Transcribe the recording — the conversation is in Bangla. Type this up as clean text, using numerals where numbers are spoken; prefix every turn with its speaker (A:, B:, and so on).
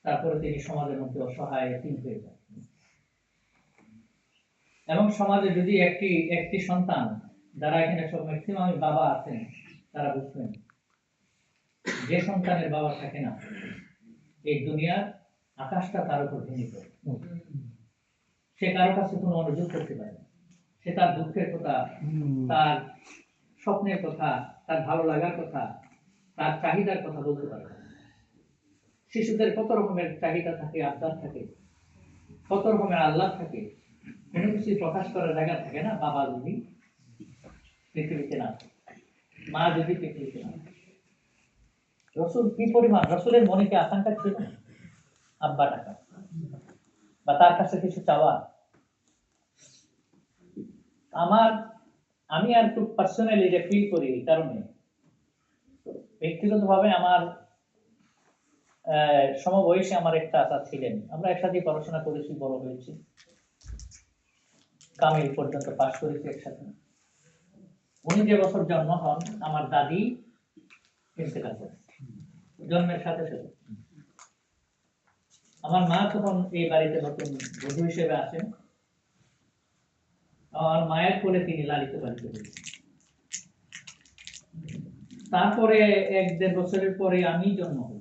A: তারপরে তিনি সমাজের মধ্যে অসহায় এতিম হয়ে যান। এবং সমাজে যদি একটি সন্তান, যারা এখানে সব ম্যাক্সিমাম বাবা আছেন, তারা বুঝবেন যে সন্তানের বাবা থাকে না, এই দুনিয়ার আকাশটা তার উপর ভেঙে পড়ে। সে কারো কাছে কোনো অনুযোগ করতে পারে না। সে তার দুঃখের কথা, তার স্বপ্নের কথা, তার ভালো লাগার কথা, তার চাহিদার কথা বলতে পারে না। শিশুদের কত রকমের চাহিদা থাকে, আবদার থাকে, কত রকমের আল্লাহ থাকে, কোনো কিছু প্রকাশ করার জায়গা থাকে না। বাবা যদি পৃথিবীতে না, মা যদি পৃথিবীতে না, রসুল কি পরিমাণ, রসুলের মনে কি আকাঙ্ক্ষা ছিল আব্বা টাকা বা তার কাছে কিছু চাওয়া? আমি আর একটু পার্সোনালি যে ফিল করি, এই কারণে ব্যক্তিগতভাবে আমার সমবয়সী আমার একটা আশা ছিলেন, আমরা একসাথে পড়াশোনা করেছি, বড় হয়েছি, কামিল পর্যন্ত পাশ করেছি একসাথে। উনি যে বছর জন্ম হন, আমার দাদি ইন্তেকাল করেন জন্মের সাথে সাথে। আমার মা তখন এই বাড়িতে নতুন বধূ হিসেবে আসেন। আমার মায়ের কোলে তিনি লালিত পালিত হয়েছেন। তারপরে 1-1.5 বছরের পরে আমি জন্ম হই।